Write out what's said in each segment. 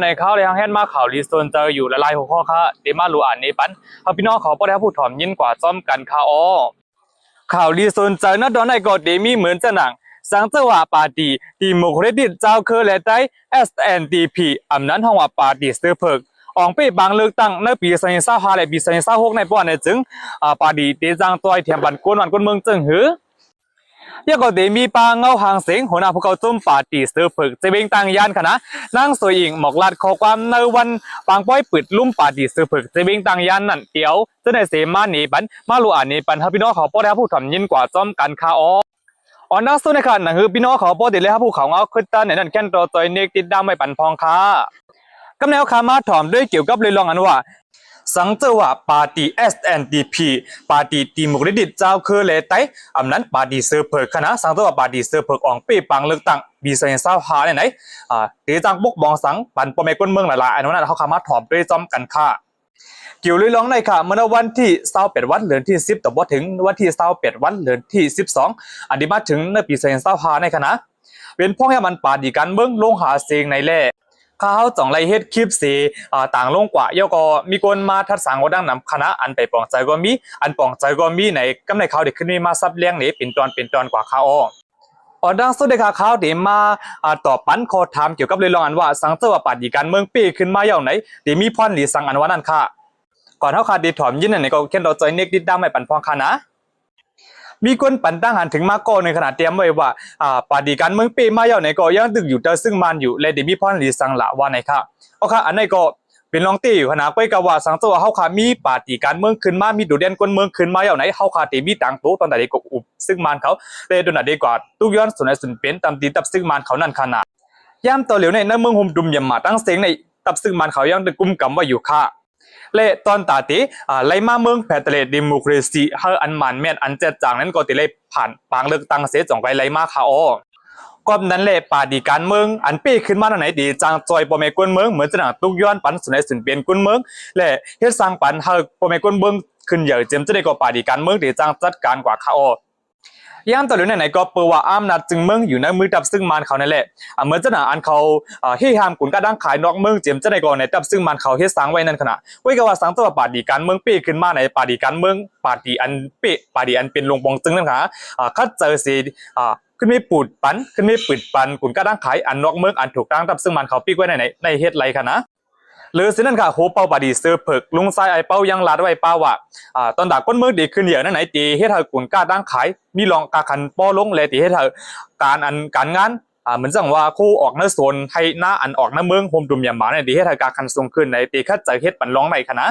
ในข่าวเลยทางแฮนมาข่าวรีโซนเจออยู่ละลายหัวข้อค่ะเดมาลูอ่านในปันเขาพี่น้องเขาบ่ได้พูดถ่อมยินกว่าซ้อมกันข่าวข่าวรีโซนเจอนัดดอนในก็เดมีเหมือนจะหนังสังเจว่าปาร์ตี้ดีโมแครติกเจ้าเคอและใจ SNDP อำนั้นห้องว่าปาร์ตี้ซื้อเพิกออกไปบางเลือกตั้งในปี2025และปี2026ในป้อนในจึงปาร์ตี้เตจังตัวเทียมบันกวนวันกวนเมืองจึงหือยก็เดมีปางเงาหางเสียงหัวหน้าพวกเขาจุ่มปาร์ตี้ซื้อเพิกจะเบ่งตังยานคณะนางสวยอิงหมอกลาดข้อความในวันปางป้อยปิดลุ่มปาร์ตี้ซื้อเพิกจะเบ่งตังยานนั่นเดี๋ยวจะได้เสมาหนีปันมาลูอ่านนี้ปันให้พี่น้องเขาป้อได้พูดถ่อมยินกว่าจ้อมกันคานักสู้ในขณะนั้นคือพี่น้องเขาป้อติดเลยครับผู้เขาเอาขึ้นต้านในนั้นแค่นตัวตัวเนกติดดำไม่ปันพองค้ากำแนวคามาถ่อมด้วยเกี่ยวกับเลยลองอันว่าสังเจว่าปาร์ตี้ SNDP ปาร์ตี้ดีโมแครติกเจ้าคือเลยไตอำนั้นปาร์ตี้เซอร์เพิกคณะสังเจว่าปาร์ตี้เซอร์เพิกออกปีปังเลือกตั้งปี2025ไหนตีจังบุกบองสังปันปอมเมก้นเมืองหลายๆอันนั้นเขาคามาถ่อมด้วยจ้อมกันค่าเกี่ยวเลยร้องในค่ะเมื่อวันที่28วันเดือนที่10แต่ว่าถึงวันที่28วันเดือนที่12อันนี้มาถึงในปี2025ในคณะเป็นพ่อให้มันปาดีกันเมืองลงหาเสียงในแล่ข้าวจ่องไรเฮ็ดคลิปสีต่างลงกว่าเยอะก็มีคนมาทัดสังก็ดังนำคณะอันไปปองใจก็มีอันปองใจก็มีในกำในเขาเด็กขึ้นนี่มาซับเลี้ยงนี่เป็นตอนกว่าข้าวดังสุดในข่าวเดี๋ยวมาตอบปันขอถามเกี่ยวกับเรื่องอันว่าสังเจว่าปาดีกันเมืองปีขึ้นมาอย่างไหนเดี๋ยวมีพรหรือสังอันว่านั่นค่ะก่อนเท่าขาดีถอมยินในก็เข็นเราใจเนกดิดดำไม่ปันพองค่ะนะมีคนปั่นตั้งหันถึงมาโกในขณะเตรียมไว้ว่าปาดีการเมืองปีมาเยาในก็ยังดึกอยู่แต่ซึ่งมันอยู่และเดมีพรหรือสังละว่าในค่ะโอเคอันในก็เป็นลองตีอยู่ขณะไปกับว่าสังตัวเขาขามีปาดีการเมืองขึ้นมามีดูเด่นคนเมืองขึ้นมาเยาในเขาขาเตมีต่างตัวตอนไหนก็อุบซึ่งมันเขาแต่โดนดีกว่าทุกย้อนส่วนในส่วนเป็นตามตีตับซึ่งมันเขานั่นขนาดย่ำตัวเหลียวในเมืองห่มดุมยำมาตั้งเสียงในตับซึ่งมันเขายังดึกกุมกำว่าอยู่ค่ะและตอนตาตีไล่มาเมืองแพทเลดดิโมคราซีเฮออันมันแม่นอันเจ็ดจางนั้นก็ติเลยผ่านปางเลือกตั้งเสียจ่องไปไล่มาค่ะก็นั้นแหละปาดีการเมืองอันปีขึ้นมาไหนดีจางจอยปอมเมกุนเมืองเหมือนจะหนักตุกย้อนปันสุนัยสุนเปลี่ยนกุนเมืองและเฮ็ดสร้างปันเฮอปอมเมกุนเมืองขึ้นใหญ่เจมจะได้ก็ปาดีการเมืองดีจางจัดการกว่าค่ะย่ามตัวเหลือไหนก็เปิดว่าอำนาจจึงเมืองอยู่ในมือดับซึ่งมันเขานั่นแหละเหมือนจะหนาอันเขาเฮียฮามกุนกระดังขายนอกเมืองเจียมจะได้ก่อนในดับซึ่งมันเขาเฮ็ดสร้างไว้นั่นขณะไว้ก็ว่าสังตัวปาดีการเมืองปีขึ้นมาในปาดีการเมืองปาดีอันปีปาดีอันเป็นลงปองจึงนั่นค่ะคัดเจอสีขึ้นไม่ปูดปันขึ้นไม่ปิดปันกุนกระดังขายอันนอกเมืองอันถูกตั้งดับซึ่งมันเขาปีไว้ในเฮ็ดไรขณะหรือสินั่นค่ะโหเป้าบาดีเสือเผิกลุงทรายไอเป้ายังลาดไว้ป้าว่าตอนด่าก้นเมืองดีขึ้นเยอะนั่นไหนตีเฮ็ดให้กุนกล้าดังขายมีลองกาคันป้อลงเลยตีเฮ็ดให้การงานเหมือนจังว่าคู่ออกในโซนให้หน้าอันออกในเมืองโฮมดุมยามหมาเนี่ยตีเฮ็ดให้การคันทรงขึ้นในตีคัดใจเฮ็ดปันร้องในคณะ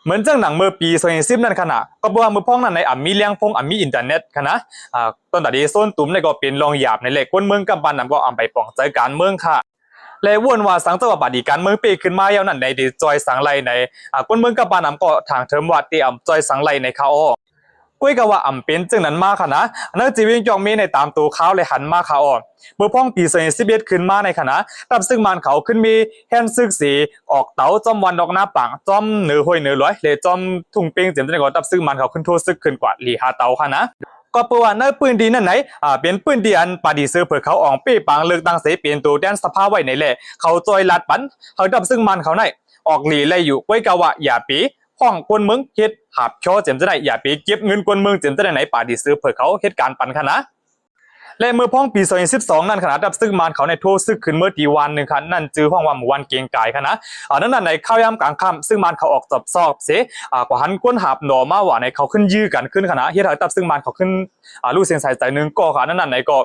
เหมือนจังหนังเมื่อปี2010นั่นขณะก็บอกว่ามือพ้องนั่นในมีเลี้ยงพงมีอินเทอร์เน็ตคณะตอนด่าดีโซนตุ้มในก็เป็นรองหยาบในเหล็กก้นเมืองกับบ้านนำก็ไปป้องใจการเมืองค่ะและวนว่าสังเจว่าบาดีการเมืองปีขึ้นมาเยานั่นในดีจอยสังไลในคนเมืองกับบ้านนำก็ทางเทอมวัดที่จอยสังไลในเขากุ้ยก็ว่าเป็นจึงนั้นมาค่ะนะนั่นจีวิงจองมีในตามตัวเขาเลยหันมาเขาเมื่อพ้องปี2011ขึ้นมาในคณะตับซึ่งมันเขาขึ้นมีแฮนซึกสีออกเต๋าจอมวันดอกหน้าปังจอมเหนือห้วยเหนือร้อยเลยจอมทุ่งเปียงเจียมจะได้ก็ตับซึ่งมันเขาขึ้นโทษซึกขึ้นกว่าหลีหาเต๋าค่ะนะก็เปว่าในปืนดีนั่นไหนเป็นปืนดีอันปาดีซื้อเผื่อเขาออกปีปังเลือกตั้งเสเปลี่ยนตัวแดนสภาไว้ในแหละเขาจอยลัดปันเขาดับซึ่งมันเขาในออกหลีเลยอยู่ไว้กะว่าอย่าปีห้องกวนเมืองเฮ็ดหับช่อเจมจะได้อย่าปีเก็บเงินกวนเมืองเจมจะได้ไหนปาดีซื้อเผื่อเขาเฮ็ดการปันคณะและเมื่อพ้องปี2012นั่นขณะดับซึ่งมันเขาในโทษซึกขึ้นเมื่อตีวันหนึ่งค่ะนั่นจื้อห้องว่าหมู่วันเกียงกายค่ะนะนั่นในข้าวยำกลางค่ำซึ่งมันเขาออกจับซอกเสกว่าหันก้นหับหน่อมาว่าในเขาขึ้นยื้อกันขึ้นค่ะนะเฮ็ดให้ดับซึ่งมันเขาขึ้นลูกเสียงใส่ใจนึงก็ค่ะนั่นในก็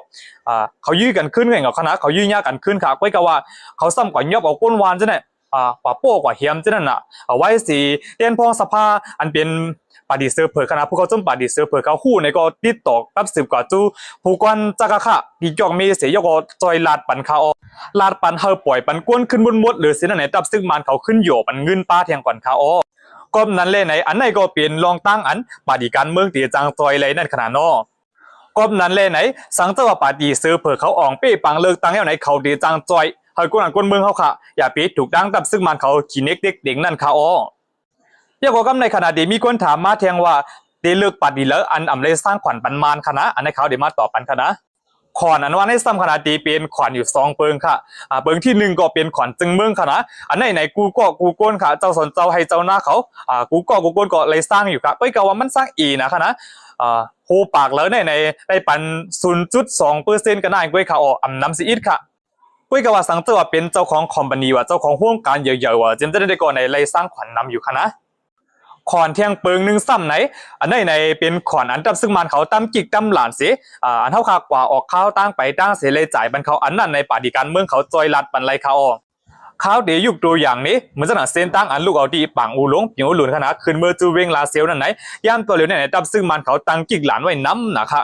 เขายื้อกันขึ้นไงกับคณะเขายื้อยากกันขึ้นค่ะไว้ก็ว่าเขาซ้ำกว่ายอบเอาก้นวานจ้ะเนี่ยป่าโป้กว่าเฮียมจ้ะนั่นน่ะเอาไว้สีเตียนพองสภาอันเป็นปาดีเซอร์เผยคณะผู้เขาจมปาดีเซอร์เผยเขาคู่ในก็ติดต่อกับสืบกว่าจูผู้กวนจักรค่ะดีจอกมีเสียยกจอยลาดปันเขาลาดปันเฮาปล่อยปันก้นขึ้นบนมดหรือสินั่นไหนตับซึ่งมันเขาขึ้นโยปันเงินป้าเทียงก่อนเขาก็นั้นเลยไหนอันไหนก็เปลี่ยนลองตั้งอันปาดีการเมืองตีจังจอยเลยนั่นขนาดนอก็นั้นเลยไหนสังเจว่าปาดีเซอร์เผยเขาอ่องเป้ปังเลิกตั้งแล้วไหนเขาตีจังจอยเฮาก้นเมืองเขาค่ะอย่าปีถูกดังตับซึ่งมันเขาขี้เน็กเด็กเด็กนั่นเขายากกว่าในขณะเดียวมีคนถามมาเทียงว่าได้เลือกปาดีแล้วอันเลยสร้างขวัญปันมานคณะอันในเขาเดี๋ยวมาตอบปันคณะ ขอนอันว่าในซ้ำขนาดตีเป็นขอนอยู่2เปิงค่ะเปิงที่1ก็เป็นขอนจึงเมืองค่ะนะอันไหนกูก็กูโกนค่ะเจ้าสนเจ้าให้เจ้าหน้าเขากูก็กูโกนก็เลยสร้างอยู่ค่ะก็ว่ามันสร้างอีนะค่ะนะโหปากแล้วในได้ปัน 0.2% ก็ได้ก้อยค่ะอำนำสิอีกค่ะก้อยก็ว่าสังเจ้าว่าเป็นเจ้าของคอมพานีว่าเจ้าของห้วงการใหญ่ๆว่าจึงจะได้ก่อนในเลยสร้างขวัญนำอยู่ค่ะนะขอนเทียงเปิง1ซ้ำไหนอันในเป็นขอนอันตับซึ่งมันเขาตั้มกิกตั้มหลานเสียอันเท่าคากว่าออกข้าวตั้งไปตั้งเสียเลยจ่ายบันเขาอันนั้นในป่าดีการเมืองเขาจอยรัดบันไรเขาออกข้าวเดี๋ยวยุกตัวอย่างนี้เหมือนจะหนักเส้นตั้งอันลูกเอาดีปังอูหลงผิวหลุนขนาดขึ้นเมื่อจูเวงลาเซลนั่นไหนย่ามตัวเหลียวในตับซึ่งมันเขาตั้งกิกหลานไว้น้ำนะคะ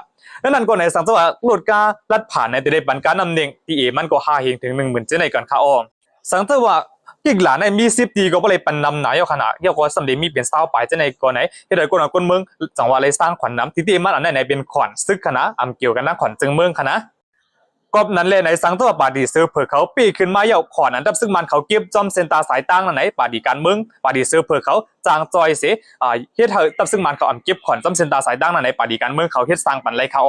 นั่นก็ในสังสวะหลุดกาลัดผ่านในแต่ได้บันการนำเน่งตีเอมันก็5เฮงถึง10,000เจในก่อนข้าออกสังสวะอีกหลานในมี10ดีก็บ่เลยปันนำหนาเอาขนาดเกี่ยวกับสำเร็จมีเป็น20ปลายเจในก่อนไหนเฮ็ดให้คนเมืองจังหวะเลยสร้างขวัญน้ำที่มันอันไหนเป็นขวัญซึกคณะอำเกี่ยวกันนะขวัญจึงเมืองคณะก็นั้นเลยในสังตัวปาดีซื้อเผื่อเขาปีขึ้นมาเยาขอนอันดับซึ่งมันเขาเก็บจอมเซนตาสายตั้งนั่นไหนปาดีการเมืองปาดีซื้อเผื่อเขาจางจอยเสียเฮ็ดให้ตับซึ่งมันเขาเก็บขอนจอมเซนตาสายตั้งนั่นไหนปาดีการเมืองเขาเฮ็ดสร้างปันไรเขา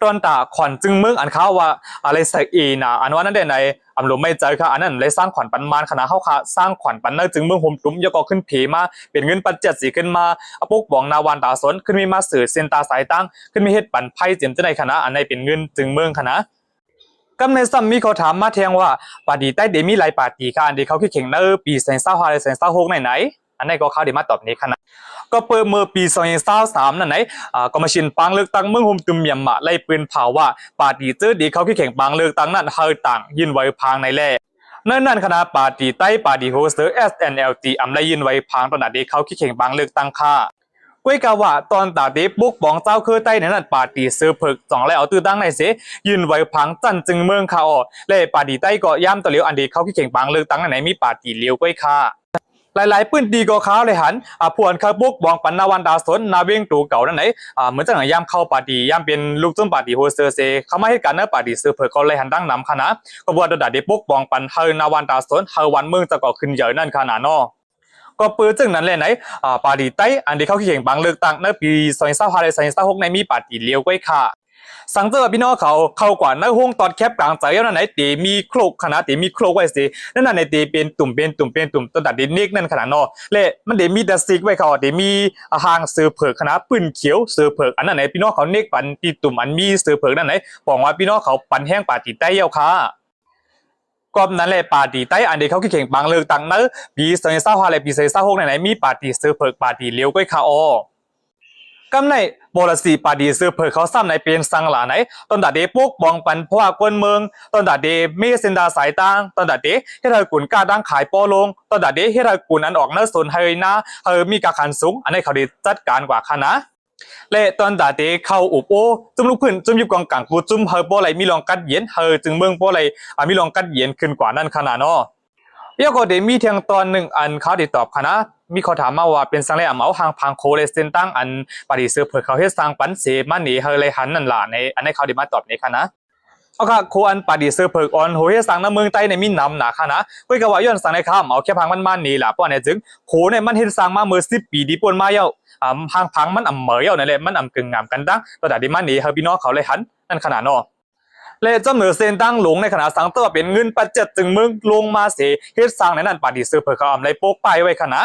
ตอนตาขอนจึงเมืองอันเขาว่าอะไรใส่อีนะอันว่านั่นเด่นในอำลมไม่เจอค่ะอันนั้นเลยสร้างขวัญปันมานขณะเขาค่ะสร้างขวัญปันเนอจึงเมืองห่มตุ้มยกขึ้นผีมาเป็นเงินปัจเจสีขึ้นมาปุ๊กบองนาวานตาสนขึ้นมีมาสื่อเซนตาสายตั้งขึ้นมีเฮ็ดปันไพ่เจียมเจในคณะอันในเป็นเงินจึงเมืองคณะกำในซ้ำมีเขาถามมาแทงว่าปาดีใต้เดมีหลายปาดีค่ะอันเดีเขาคิดเข่งเนอปี2025และ2026ไหนอันไหนก็เขาได้มาตอบนี้คณะก็เปิดเมื่อปี2023นั่นไหนก็มาชินปังเลือกตั้งเมืองหุมตุมเมียมมาไล่ปืนเผาว่าปาดีเจอดีเขาคิดเข่งปังเลือกตั้งนั้นเฮอต่างยินไว้พังในแร่นั่นคณะปาดีใต้ปาดีโฮสเตอร์ SNLT อำไลยินไว้พังตอนนั้นเดีเขาคิดเข่งปังเลือกตั้งค่ะก้วยกาว่าตอนตาเดบุกบองเจ้าคือใต้ในนั้นปาดีซื้อเพิกจ่องแล้วเอาตื้อตั้งในเสยืนไว้พังจันจึงเมืองค่ะอ๋อและปาดีใต้ก็ย่ำตัวเลี้ยวอันเดีเขาขี้เข่งปังเลือกตั้งไหนมีปาดีเลี้ยวก้วยค่ะหลายๆปืนดีก็เขาเลยหันพวนเขาบุกบองปันนาวันดาสนนาเวงตูเก่านั่นไหนเหมือนจะหนังย่ำเข้าปาดีย่ำเป็นลูกจุ่มปาดีโฮเซอร์เซเขาไม่ให้การเนื้อปาดีซื้อเพิกเขาเลยหันดังนำคณะก็บัวดาเดบุกบองปันเฮนาวันดาสนเฮวันเมืองจะก่อขึ้นเยอะนั่นขนาดนอก็ปืนจึงนั้นเลยไหนปาดีใต้อันที่เขาขี้เข่งบางเลือกตั้งในปี2025และ2026ในมีปาดีเลี้ยวก้อยค่ะสังเจอพี่น้องเขาเข้ากว่าในห้องตอดแคบกลางใจนั่นไหนตีมีโครกขนาดตีมีโครกไว้สินั่นในตีเป็นตุ่มต้นตัดดินนิกนั่นขนาดนอเละมันเดมีดัสซิกไว้เขาเดมีหางซื้อเผือกขนาดปืนเขียวซื้อเผือกอันนั้นไหนพี่น้องเขาเนกปันตีตุ่มอันมีซื้อเผือกนั่นไหนบอกว่าพี่น้องเขาปันแห้งปาดีใต้เย้าค่ะก็นั้นแหละปาดีใต้อันเดียวเขาขี้เข่งบางเลือกตั้งเนอะปี2025และปี2026ไหนมีปาดีซื้อเผือกปาดีเลี้ยวก้อยขาออกำในโบราษีปาดีซื้อเผือกเขาซ้ำในเป็นสังหลาไหนตอนดัดเดปุ๊กบองปันเพราะว่ากวนเมืองตอนดัดเดมีเซนดาสายตั้งตอนดัดเดเฮทกุลกล้าดังขายโปลงตอนดัดเดเฮทกุลอันออกเนื้อส่วนเฮยนะมีการขันสูงอันนี้เขาได้จัดการกว่าคณะและตอนดาเดเข้าอุบโอจุ่มลูกพื้นจุ่มยุบกองกลางกูจุ่มเฮอโปไหลมีรองกัดเย็นเฮอจึงเมืองโปไหลมีรองกัดเย็นขึ้นกว่านั่นขนาดนอเยาก็เดมีเทียงตอนหนึ่งอันเขาได้ตอบคณะมีเขาถามมาว่าเป็นสังเลอำเอาหางพังโคเลสเซนตั้งอันปาดีซื้อเผื่อเขาเฮ็ดสร้างปันเสมันหนีเฮอเลยหันนั่นล่ะในอันนี้เขาได้มาตอบในคณะเอาค่ะโคอันปาดีซื้อเผื่อออนโหเฮ็ดสร้างในเมืองใต้ในมีนำหนาคณะก้อยกว่าย้อนสังในข้ามเอาแค่พังมันนี่ล่ะป้อเนี่ยจึงโคเนี่ยมันเฮ็ดสร้างมาเมื่อ10 ปีดีป่นมาเย้าพังมันเหมยเย้านั่นแหละมันกึ่งงามกันดังตัวดาดิมันนี่เฮอพี่น้องเขาเลยหันนั่นขนาดนอและจำเหนือเซนตั้งหลงในขณะสังเตอร์เป็นเงินปัจเจจึงเมืองลงมาเสเฮ็ดสร้างในนั้นปาดีซื้อเผื่อเขาไรโป๊กไปไว้ขนาด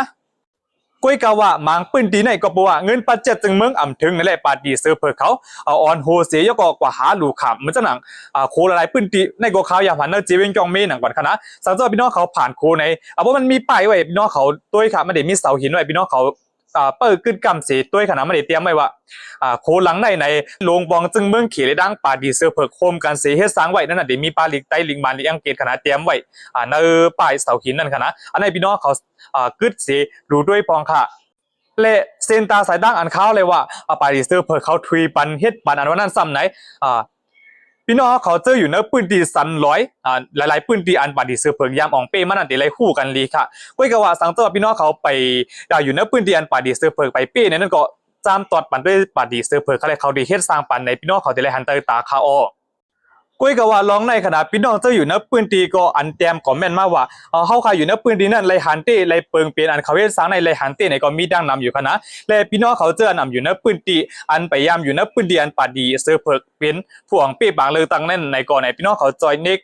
ก้อยกว่ามังปืนตีในก็บอกว่าเงินปัจเจจึงเมืองถึงนั่นแหละปาดีซื้อเผื่อเขาออนโฮเสยก็กว่าหาลูกขำเหมือนจะหนังโคหลายปืนตีในก็เขาอย่างผ่านเนอร์จีเวงจองเมหนังก่อนคณะสังเตอร์พี่น้องเขาผ่านโคในเพราะมันมีป้ายไว้พี่น้องเขาตัวค่ะมันเดี๋ยวมีเสาหินไว้พี่น้องเขาเปิดขึ้นกำสีตัวขนาดไม่ได้เตรียมไว้ว่าโคหลังในโรงบองจึงเมืองขี่เลยดังปาดีเสือเผือกโคมกันสีเฮ็ดสร้างไว้นั่นน่ะเดี๋ยวมีปลาลิกไตลิงบานลิอังเกตขนาดเตรียมไว้ในป้ายเสาหินนั่นขนาดอันนี้พี่น้องเขากึดสีดูด้วยปองค่ะและเซนตาสายดังอันเขาเลยว่าปาดีเสือเผือกเขาทุยปันเฮ็ดปันอันว่านั่นซ้ำไหนพี่น้องเขาเจออยู่เนื้อปืนตีสันร้อยหลายๆปืนตีอันปาดีเสือเผือกยามอ่องเป้มันอันเดี๋ยวไรคู่กันลีค่ะก้อยกว่าสังเตอร์พี่น้องเขาไปอยู่เนื้อปืนตีอันปาดีเสือเผือกไปเป้ในนั้นก็จามตอดปันด้วยปาดีเสือเผือกเขาเลยเขาดีเฮ็ดสร้างปันในพี่น้องเขาเดี๋ยวไรหันเตอร์ตาคาอ ก้อยก็ว่าร้องในขณะพี่น้องเจ้าอยู่ในปืนตีก็อันเตรียมก็แม่นมาว่าเฮาใครอยู่ในปืนตีนั่นเลยหันเต้เลยเปิงเปลี่ยนอันเขาเฮ็ดสร้างในเลยหันเต้ไหนก็มีดังนำอยู่คณะและพี่น้องเขาเจอนำอยู่ในปืนตีอันพยายามอยู่ในปืนตีอันปาดีเสือเพิกเป็นผู้อ่องเป้บางเลยตั้งนั่นในก่อนไหนพี่น้องเขาจอยเน็ก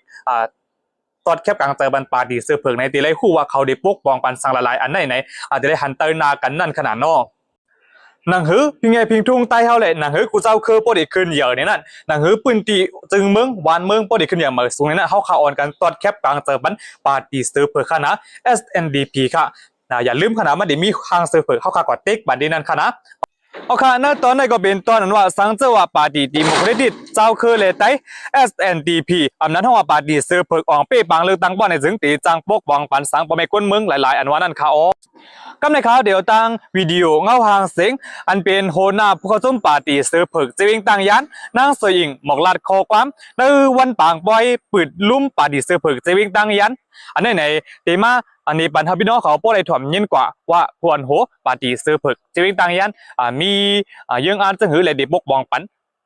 ตอดแคบกลางเจอบันปาดีเสือเพิกในตีไรคู่ว่าเขาได้ปกป้องปันสังละลายอันไหนอาจจะได้หันเตอร์นากันนั่นขนาดนอกหนังหือพิงไงพิงทุ่งใต้เฮาแหละหนังหือกูเจ้าคือปอดีขึ้นเหยอะเนี่ยนั่นหนังหือปืนตีจึงเมืองวานเมืองปอดีขึ้นอย่างเหมือนสูงเนี่ยนั่นเฮาข่าวอ่อนกันตอดแคบกลางเจอบันปาดีเสือเพิกค่ะนะ SNDP ค่ะอย่าลืมค่ะนะมันได้มีทางเสือเพิกเฮาข่าวกอดเต็กบัดนี้นั่นค่ะนะเอาค่ะณตอนนี้ก็เป็นตอนนั้นว่าสังเจว่าปาร์ตี้ดิโมแครติกเจ้าคือเลยไต้ SNDP อำนั้นเฮาว่าปาร์ตี้ซื้อเพิกอองเป้บางเลือกตั้งบ่ในถึงตีจังปกป้องปันสังบ่แม่ก้นเมืองหลายๆอันว่านั่นค่ะอ๋อกำในข่าวเดี๋ยวตั้งวิดีโอเงาหางเสียงอันเป็นโหน้าผู้เข้าชมปาร์ตี้ซื้อเพิกจะวิ่งตั้งยันนางสวยอิงหมอกลัดคอความในวันปางปอยปืดลุ่มปาร์ตี้ซื้อเพิกจะวิ่งตั้งยันอันไหนเตมาอันนี้ปัญหาพี่น้องเขาป้อได้ถ่อมยินกว่าว่าพวนโหปาร์ตี้ซื้อเพิกจะวิ่งตั้งยันมียังอ่านจึงหือเลยได้ปกป้องปัน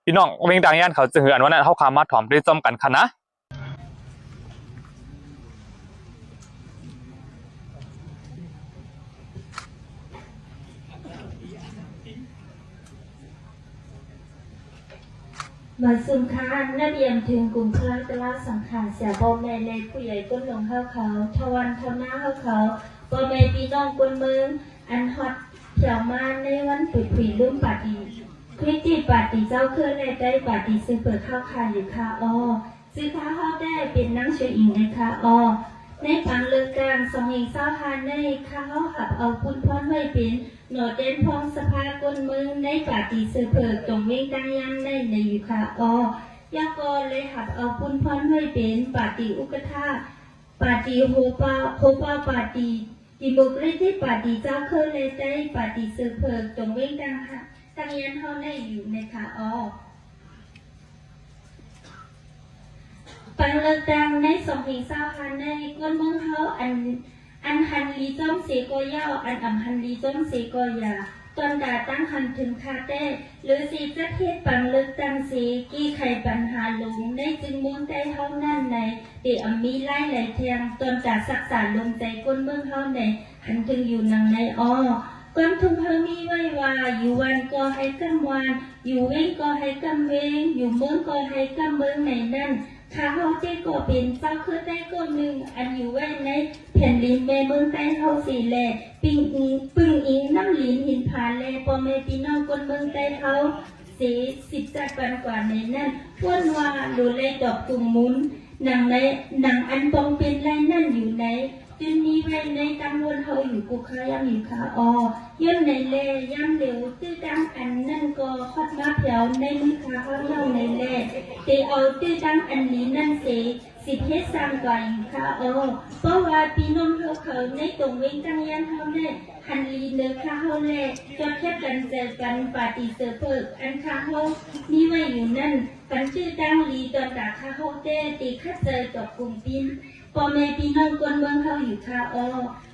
พี่น้องวิ่งตั้งยันเขาจึงหืออันว่านั้นเฮาคามาถ่อมได้จอมกันค่ะนะมาซึมค้านนักเรียนถึงกลุ่มคลาตลาสังขารเสียพ่อแม่ในผู้ใหญ่ก้นหลงเข้าเขาทวันทำหน้าเข้าเขาพ่อแม่พี่น้องก้นเมืองอันฮอตเถี่ยวมาในวันปุ๋ยผุยลุ่มปาดีคริสติปาดีเจ้าเคลื่อนในได้ปาดีซื้อเปิดข้าวคาอยู่ค่ะอ้อซื้อข้าวเข้าได้เป็นนั่งช่วยอิงนะคะอ้อในฝังเลือกกลางสองอิงเศร้าทานในข้าวหับเอาคุณพ่อไม่เป็นหนอเด่นพองสภาก้นเมืองในปาดีซื้อเปิดตรงเวงตั้งยันในอยู่ค่ะอ้อยากรเลยหับเอาคุณพ่อไม่เป็นปาดีอุกทาปาดีโฮปาปาดีดิโมกรีที่ปาดีเจ้าเคยเลยได้ปาดีซื้อเปิดตรงเวงตั้งค่ะตั้งยันเขาในอยู่ในค่ะอ้อปังเลิกดังในสองเพลงเศร้าฮันในก้นเมืองเขาอันฮันลีจ้อมเสกอยาวอันอ่ำฮันลีจ้อมเสกอยาตอนด่าตั้งหันถึงคาเต้หรือสีจะเทศปังเลิกดังสีกี้ไข่ปัญหาหลงในจึงเมืองได้เท่านั้นในเดี๋ยวมีไล่ไหลเทียงตอนด่าสักษาลงใจก้นเมืองเขาในหันถึงอยู่นังในอ้อก้นทุ่งเขามีไว้ว่าอยู่วันก็ให้กำวันอยู่เว้งก็ให้กำเว้งอยู่เมืองก็ให้กำเมืองในนั่นข้าเฮาเจ้ก็เป็นเจ้าคือได้ก็หนึ่งอันอยู่ไว้ในแผ่นดินแม่เมืองใต้เฮาสีแลปิงอิงปึ้งอิงน้ำลินหินผาแลพ่อแม่พี่น้องคนเมืองใต้เฮาสี10 จัดปันกว่าในนั้นพ้นว่าดูแลดอกตุ่มมุนหนังอันปองเป็นไรนั่นอยู่ในจึงนี้ไว้ในตำบลเฮาอยู่กูค้ายังอยู่ขาย่นในแลย่ำเหลวตื้อดังอันนั่นก็ฮอดมาเผียวในมือขาเขาเล่าในแลเตเอาตื้อดังอันนี้นั่นเสสิเพชรสร้างก่อนอยู่ขาเพราะว่าพี่น้องเขาในตรงเว้งตั้งยันเฮาแน่หันลีเนื้อข้าเฮาแล่จอดแคบกันเจอกันปาติเสือเพิกอันข้าเฮานี่ไว้อยู่นั่นปันชื่อดังลีตอนด่าข้าเฮาเต้ตีคัดเจอกับกลุ่มปินพ่อแม่พี่น้องคนเมืองเขาอยู่ค่ะ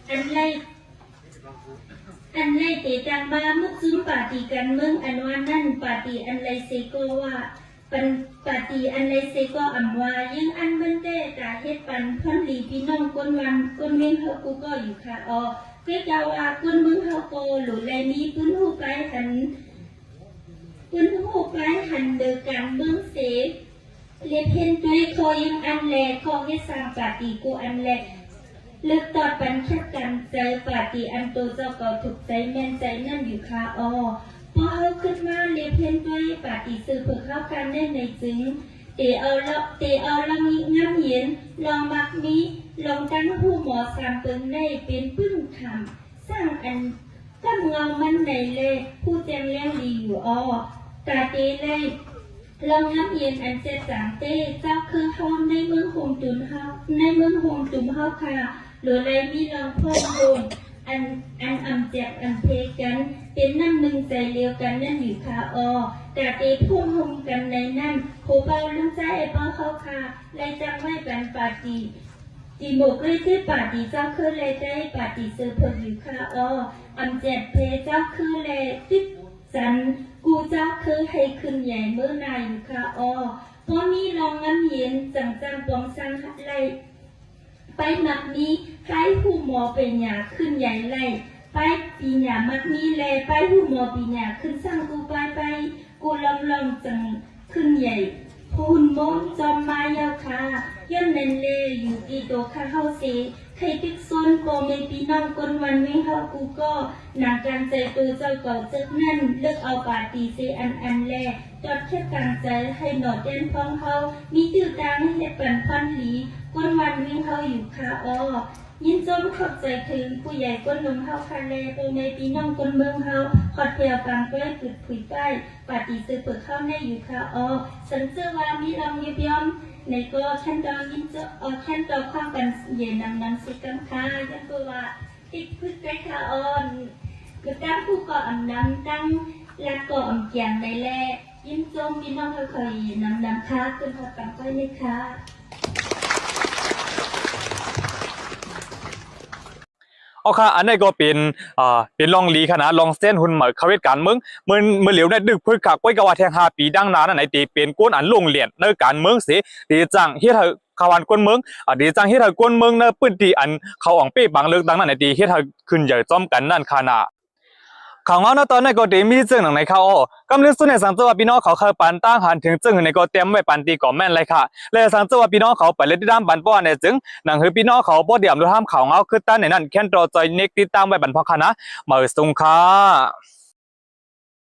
อันไล่เตจังบ้ามุกซุ้มปาตีกันเมืองอันว่านั่นปาตีอันไล่เซโกว่าปันปาตีอันไล่เซโกอ่ำว่ายังอันเมืองเต้ตาเฮ็ดปันพันหลีพี่น้องคนวันคนเมืองเขากูก็อยู่ค่ะเพื่อยาว่าคนเมืองเขาโกหลุไลนี้พื้นหูไปหันเดือกันเมืองเสเล็บเห็นด้วยคอยังอันแลคอเฮ็ดสร้างปาตีกูอันแลเลือกตอดปันแค่กันใจปาตีอันโตเจ้าเก่าถูกใจแม่นใจนั่นอยู่ค่ะพอเขาขึ้นมาเล็บเห็นด้วยปาตีซื้อเพื่อเข้ากันได้ในจึงเตเอาลองงามเห็นลองมักมีลองตั้งหูหมอสามเปิงในเป็นปึ้งทำสร้างอันกำเงามันในเลยผู้แจ้งเลี้ยงดีอยู่ตาเตเลยลองน้ำเย็นอันเจ็ด3 เต้เจ้าคือห้องในเมืองโฮมตุนเฮาค่ะหรือไรมีลองพ่อโฮมอันอำแจกอันเพกันเป็นน้ำหนึ่งใจเดียวกันนั่นอยู่ค่ะแต่เตพุ่งโฮมกันในนั่นโคเบาลุ่มใจไอ้ป้าเขาค่ะไรจังไม่เป็นปาตีตีโมกเลยที่ปาตีเจ้าคือไรได้ปาตีเสือเพิ่มอยู่ค่ะอำแจกเพเจ้าคือไรติ๊บสันกูเจ้าคือให้ขึ้นใหญ่เมื่อนายอยู่ค่ะ เพราะมีลองน้ำเย็นจังปองสังไรไปหมักนี้ใกล้ผู้หมอเป็นหยาขึ้นใหญ่ไรไปปีหยามักนี้แลไปผู้หมอปีหยาขึ้นสร้างกูไปกูลองจังขึ้นใหญ่พูนมงจอมมายาวคาย่นเนนเลอยู่ตีโตข้าเฮาเสใครติกซนโกเมปีน้องกนวันวิ่งเฮากูก็หนังการใจตัวเจ้าเก่าเจ้านั่นเลิกเอาปาตีเซอันแลจอดแค่กลางใจให้หนอดเด่นพองเฮามีจื่อกลางให้เปิ่นพันหลีกนวันวิ่งเฮาอยู่คาอ้อยินจมขอบใจถึงผู้ใหญ่ก้นนมเฮาคาเลตัวในปีน้องก้นเมืองเฮาขอดเพียวกลางใกล้จุดผุยใต้ปาติซื้อเปิดเข้าในอยู่คาออสันเจอว่ามีลองยิบย้อมในก็ขั้นตอนยินเจอขั้นตอนข้างกันเย็นนำสุกังคายันตัวว่าติดพึ่งใกล้คาออนกระตั้งผู้ก่ออนำตั้งลักก่ออมเกียงในแลยินจมมีน้องเคยนำคาขึ้นพอกันก้อยในคาเอาค่ะอันนี้ก็เป็นลองลีขนาดลองเส้นหุ่นเหมือนเขาเวทการเมืองเมื่อเหลียวในดึกพึ่งขักไว้กว่าแทง5 ปีดังนานไหนตีเป็นก้นอันลงเหรียญในการเมืองเสียดีจังเฮ็ดให้ขวันก้นเมืองดีจังเฮ็ดให้ก้นเมืองในพื้นที่อันเขาอ่องเป้บางเลิกดังนั้นไหนตีเฮ็ดให้ขึ้นใหญ่จ้อมกันนั่นขนาดข่าวเนาะตอนนี้ก็ได้มีเรื่องหนังในข่าวกำลังสุดในสังเจว่าพี่น้องเขาเคยปันตั้งหันถึงจึงในก็เตรียมไว้ปันตีก่อแม่นเลยค่ะและสังเจว่าพี่น้องเขาไปเล่นที่ด้านบันป้อในจึงหนังคือพี่น้องเขาบ่เดียมดูห้ามข่าวเงาคือตั้งในนั้นแค่รอจอยเน็กติดตามไว้บันพอค่ะนะมาส่งค่ะ